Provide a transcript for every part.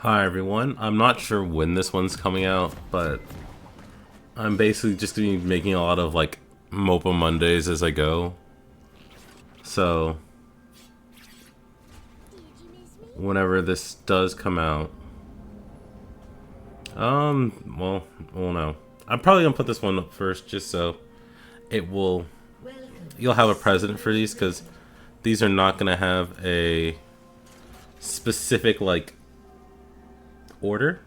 Hi everyone, I'm not sure when this one's coming out, but I'm basically just gonna be making a lot of like MOBA Mondays as I go. So whenever this does come out, well no. I'm probably gonna put this one up first just so it will you'll have a precedent for these because these are not gonna have a specific like order.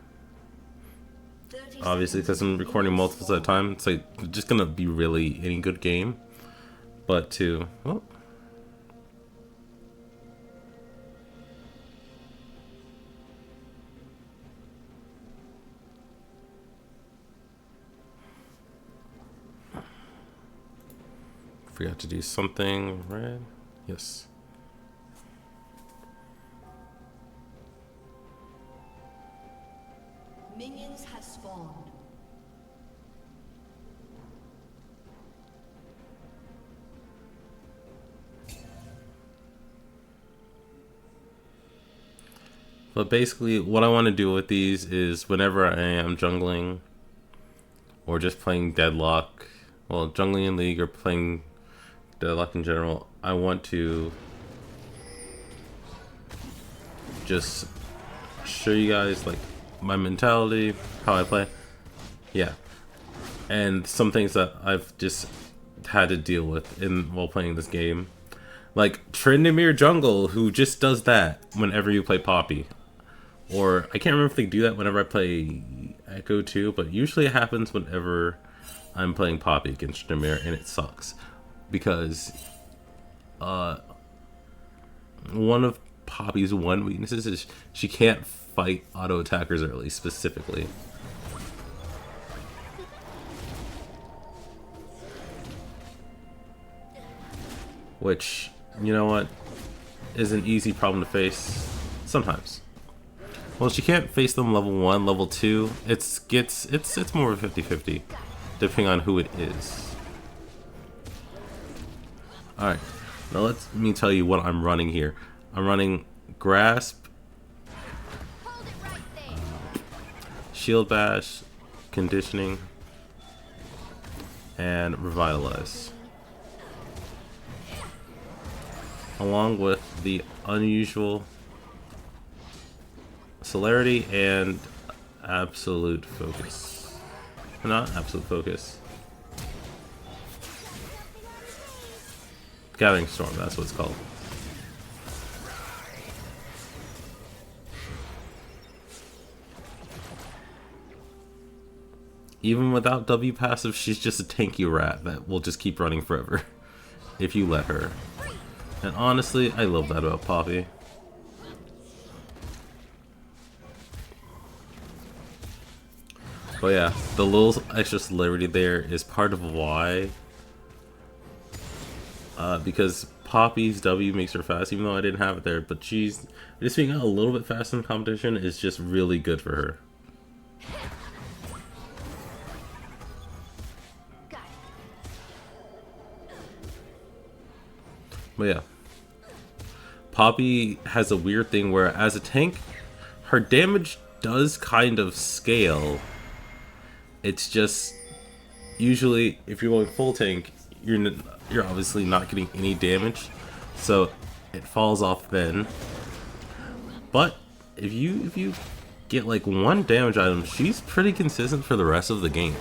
Obviously, because I'm recording multiples at a time, it's like just gonna be really any good game. But to forgot to do something red. Yes. Minions have spawned. But basically, what I want to do with these is whenever I am jungling or just playing Deadlock, well, jungling in League or playing Deadlock in general, I want to just show you guys like my mentality, how I play. Yeah. And some things that I've just had to deal with while playing this game. Like Trindamere Jungle, who just does that whenever you play Poppy. Or I can't remember if they do that whenever I play Echo too, but usually it happens whenever I'm playing Poppy against Trindamere, and it sucks. Because one of Poppy's one weaknesses is she can't fight auto attackers early, specifically. Which, you know what, is an easy problem to face sometimes. Well, she can't face them level 1, level 2. It's more of a 50-50, depending on who it is. Alright, now let me tell you what I'm running here. I'm running Grasp, Shield Bash, Conditioning, and Revitalize. Along with the unusual Celerity and Absolute Focus. Not Absolute Focus. Gathering Storm, that's what it's called. Even without W passive, she's just a tanky rat that will just keep running forever. If you let her. And honestly, I love that about Poppy. But yeah, the little extra celerity there is part of why. Because Poppy's W makes her fast, even though I didn't have it there. But she's just being a little bit fast in competition is just really good for her. But yeah, Poppy has a weird thing where as a tank, her damage does kind of scale. It's just usually if you're going full tank, you're obviously not getting any damage, so it falls off then. But if you get like one damage item, she's pretty consistent for the rest of the game.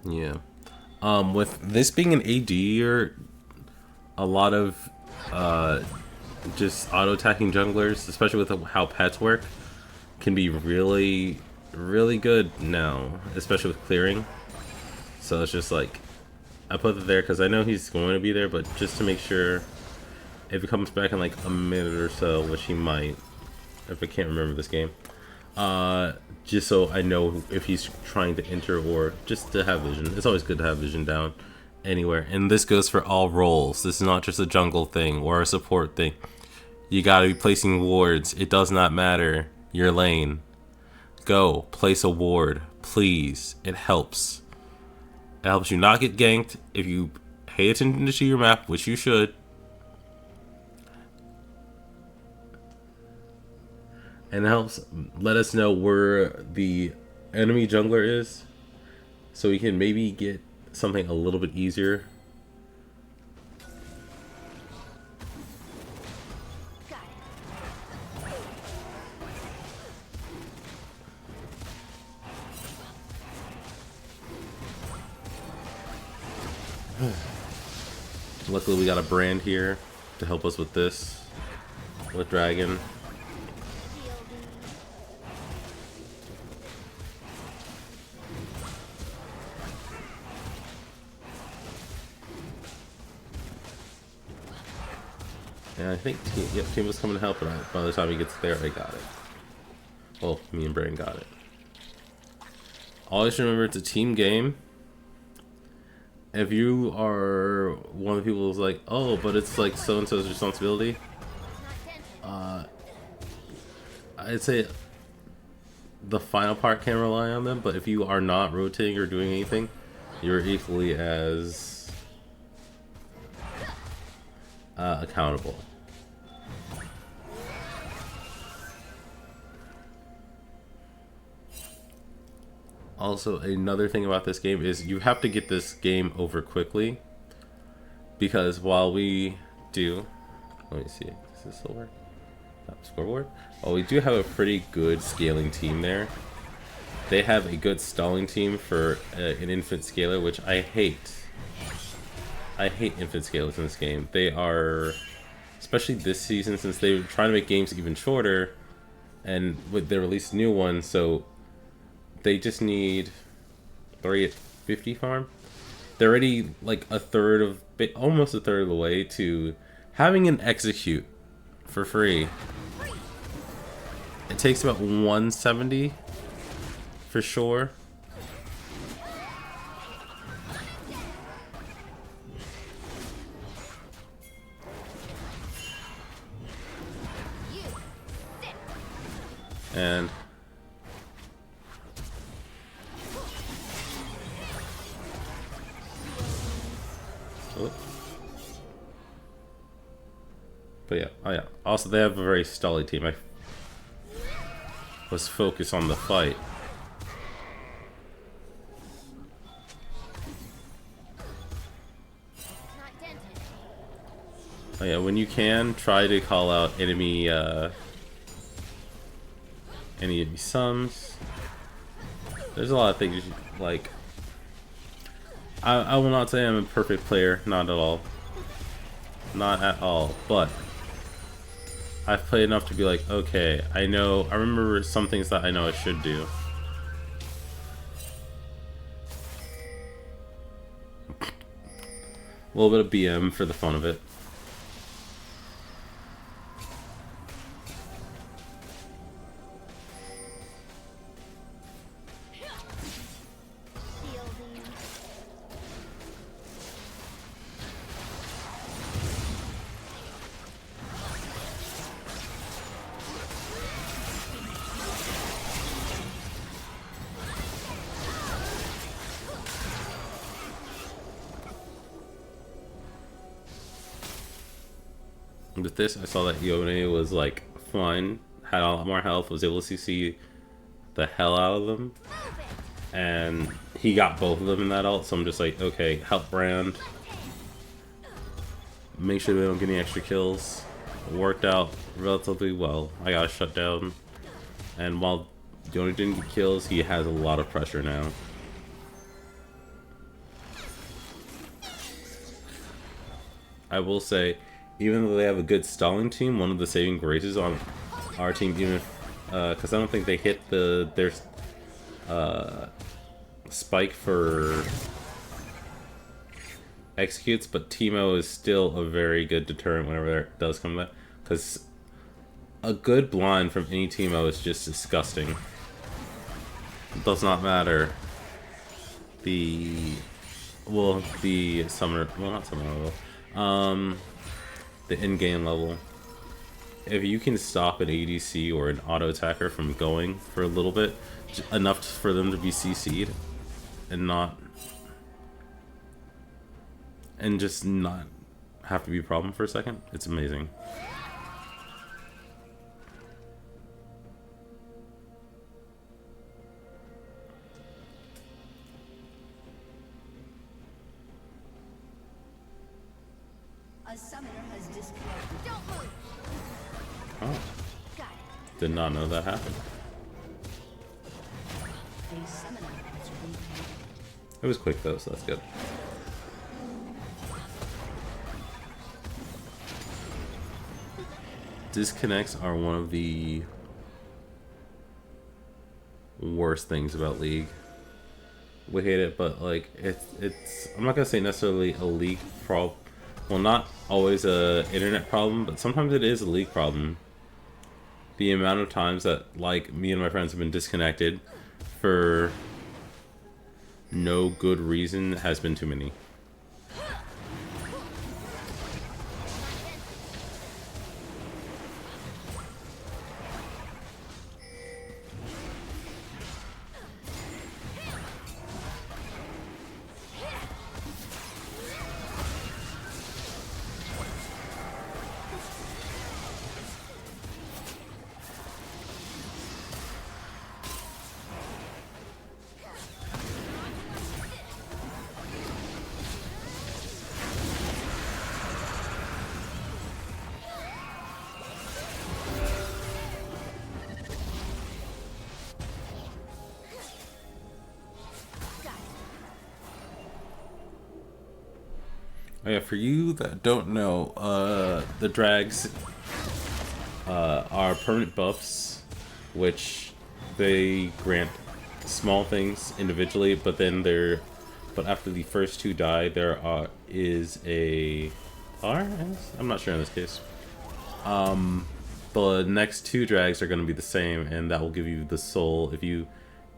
Yeah. With this being an AD, or a lot of just auto attacking junglers, especially with how pets work, can be really, really good now, especially with clearing. So it's just like, I put it there because I know he's going to be there, but just to make sure if he comes back in like a minute or so, which he might, if I can't remember this game, just so I know if he's trying to enter or just to have vision. It's always good to have vision down anywhere. And this goes for all roles. This is not just a jungle thing or a support thing. You gotta be placing wards. It does not matter your lane. Go, place a ward, please. It helps. It helps you not get ganked if you pay attention to your map, which you should. And it helps let us know where the enemy jungler is, so we can maybe get something a little bit easier. Luckily we got a brand here to help us with this, with Dragon. And I think Team was coming to help, but by the time he gets there, I got it. Well, me and Brandon got it. Always remember it's a team game. If you are one of the people who's like, oh, but it's like so-and-so's responsibility, I'd say the final part can rely on them, but if you are not rotating or doing anything, you're equally as accountable. Also, another thing about this game is you have to get this game over quickly, because while we do, let me see, does this still work? Scoreboard? Oh, we do have a pretty good scaling team there. They have a good stalling team for an infant scaler, which I hate. I hate infant scalers in this game. They are, especially this season, since they were trying to make games even shorter, and with they released new ones, so they just need 350 farm. They're already like almost a third of the way to having an execute for free. It takes about 170 for sure. And but yeah, oh yeah. Also, they have a very stally team. I was focused on the fight. Oh yeah, when you can, try to call out enemy sums. There's a lot of things you should, like. I will not say I'm a perfect player, not at all. Not at all, but I've played enough to be like, okay, I remember some things that I know I should do. A little bit of BM for the fun of it. With this, I saw that Yone was like fine, had a lot more health, was able to CC the hell out of them, and he got both of them in that ult. So I'm just like, okay, help Brand, make sure they don't get any extra kills. It worked out relatively well. I got shut down, and while Yone didn't get kills, he has a lot of pressure now. I will say, even though they have a good stalling team, one of the saving graces on our team, even if, because I don't think they hit their spike for executes, but Teemo is still a very good deterrent whenever it does come back. Because a good blind from any Teemo is just disgusting. It does not matter the summoner, well, not summoner level, the in-game level. If you can stop an ADC or an auto attacker from going for a little bit, enough for them to be CC'd and just not have to be a problem for a second, it's amazing. A summoner has disconnected. Don't move. Oh, Got it. did not know that happened. A summoner has reconnected. It was quick though, so that's good. Disconnects are one of the worst things about League. We hate it, but like it's I'm not gonna say necessarily a League problem. Well, not always a internet problem, but sometimes it is a League problem. The amount of times that like me and my friends have been disconnected for no good reason has been too many. Oh yeah, for you that don't know, the drags are permanent buffs, which they grant small things individually, but then but after the first two die, is a R? I'm not sure in this case. The next two drags are going to be the same, and that will give you the soul if you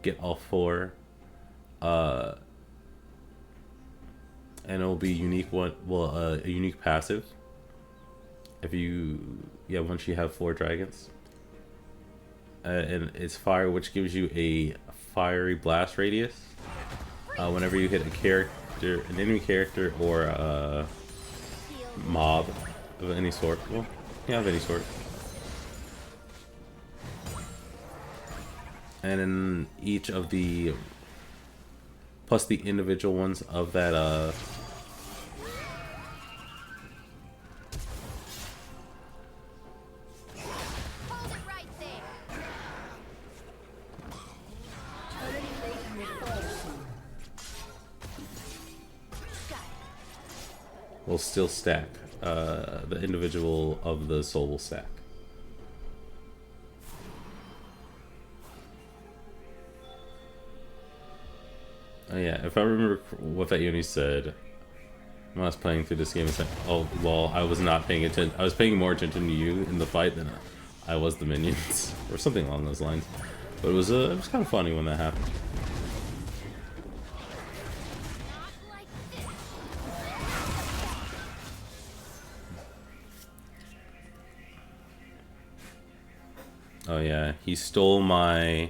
get all four. And it'll be unique a unique passive. If once you have 4 dragons. And it's fire, which gives you a fiery blast radius. Whenever you hit an enemy character or a mob of any sort. Well, yeah, of any sort. And in each of the plus the individual ones of that Hold it right there. Turning late will fall soon. Got it. will still stack. The individual of the soul will stack. Oh yeah, if I remember what that Yoni said when I was playing through this game, it's like, oh lol, I was not paying attention. I was paying more attention to you in the fight than I was the minions, or something along those lines. But it was kind of funny when that happened. Oh yeah, he stole my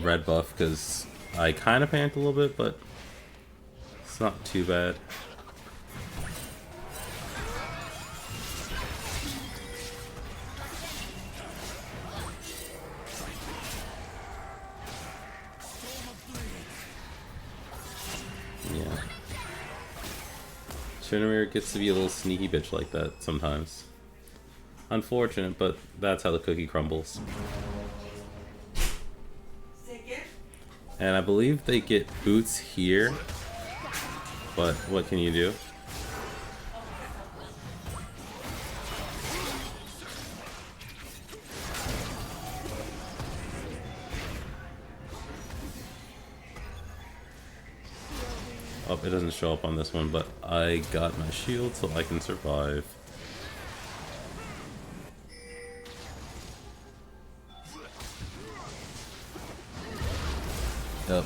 red buff because I kind of panicked a little bit, but it's not too bad. Yeah. Trinamir gets to be a little sneaky bitch like that sometimes. Unfortunate, but that's how the cookie crumbles. And I believe they get boots here, but what can you do? Oh, it doesn't show up on this one, but I got my shield so I can survive. Yep.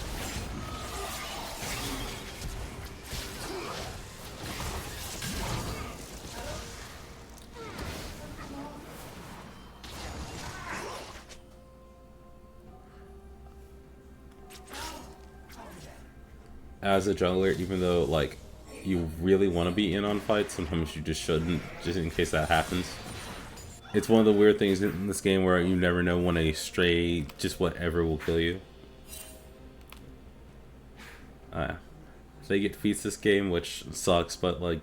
As a jungler, even though like you really want to be in on fights, sometimes you just shouldn't, just in case that happens. It's one of the weird things in this game where you never know when a stray, just whatever, will kill you. They get defeats this game, which sucks, but like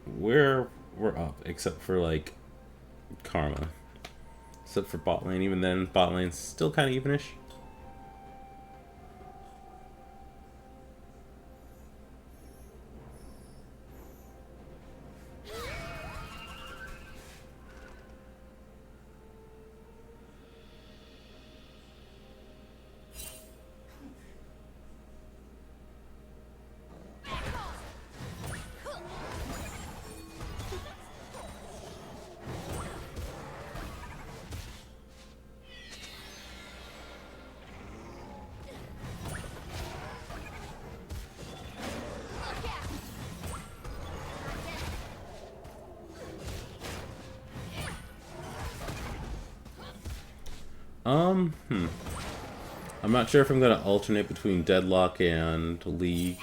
we're up, except for like Karma, except for bot lane. Even then, bot lane's still kind of evenish. I'm not sure if I'm gonna alternate between Deadlock and League.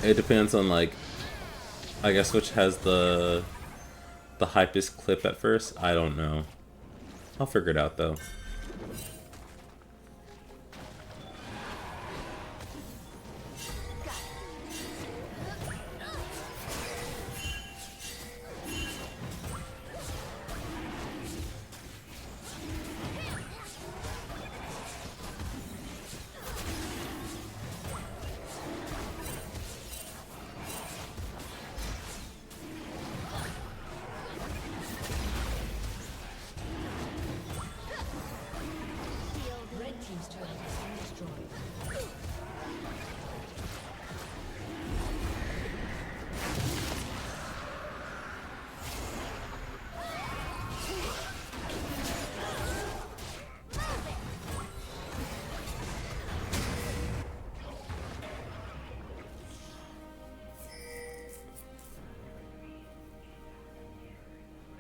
It depends on like, I guess which has the hypest clip at first. I don't know. I'll figure it out though.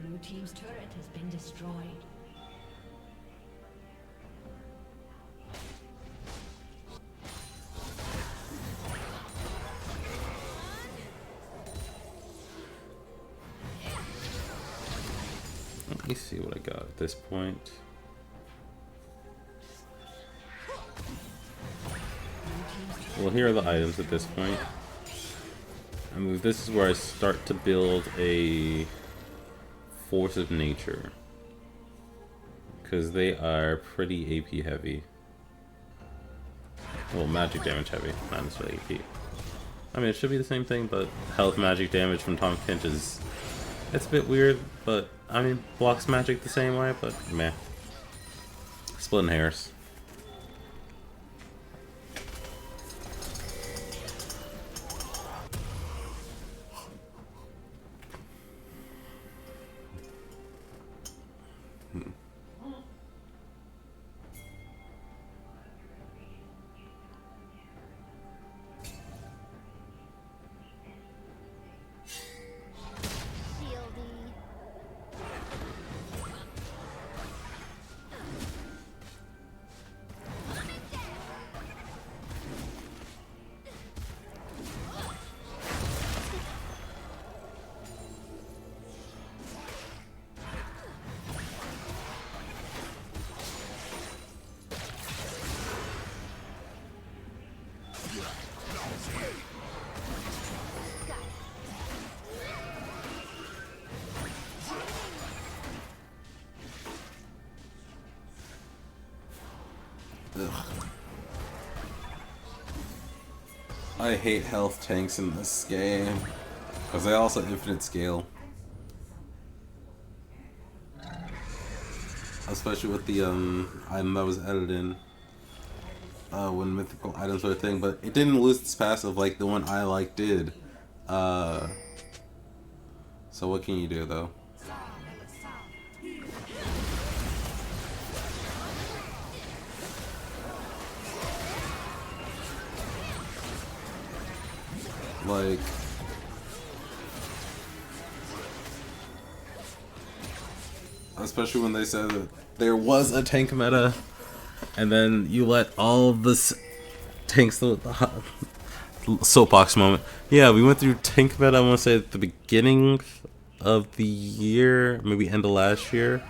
Blue team's turret has been destroyed. Let me see what I got at this point. Well, here are the items at this point. I mean, this is where I start to build a Force of Nature, because they are pretty AP heavy. Well, magic damage heavy, not necessarily AP. I mean, it should be the same thing, but health magic damage from Tom Finch is... it's a bit weird, but I mean, blocks magic the same way, but meh. Splitting hairs. Ugh. I hate health tanks in this game, because they also infinite scale. Especially with the item that was added in. when mythical items were a thing, but it didn't lose its passive like the one I like did. So what can you do though? Like, especially when they said that there was a tank meta, and then you let all of this tanks the soapbox moment. Yeah, we went through tank meta, I want to say at the beginning of the year, maybe end of last year.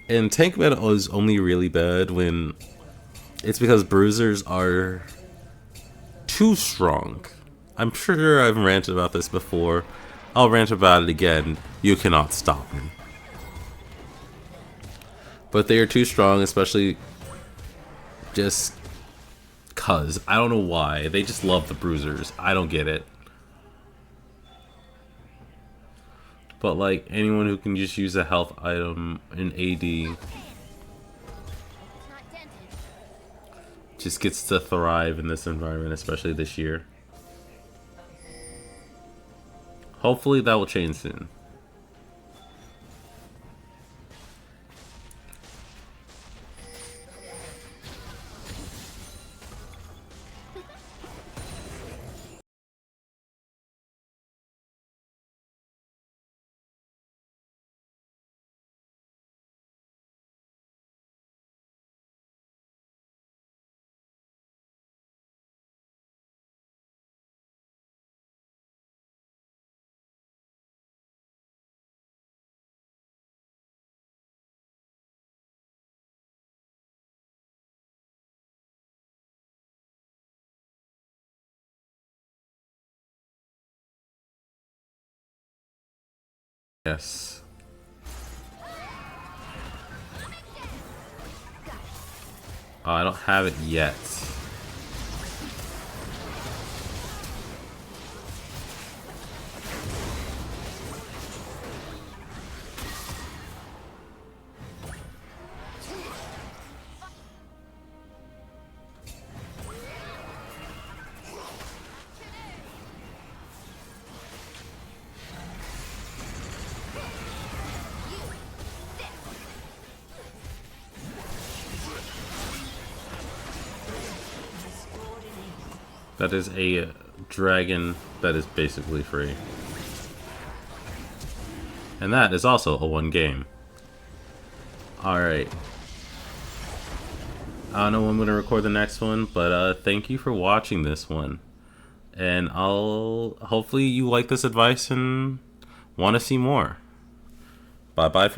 And tank meta is only really bad when it's because bruisers are too strong. I'm sure I've ranted about this before. I'll rant about it again. You cannot stop me. But they are too strong, especially just cuz. I don't know why. They just love the bruisers. I don't get it. But like anyone who can just use a health item in AD just gets to thrive in this environment, especially this year. Hopefully that will change soon. Yes. Oh, I don't have it yet. That is a dragon that is basically free. And that is also a one game. Alright. I don't know when I'm going to record the next one, but thank you for watching this one. And hopefully you like this advice and want to see more. Bye bye.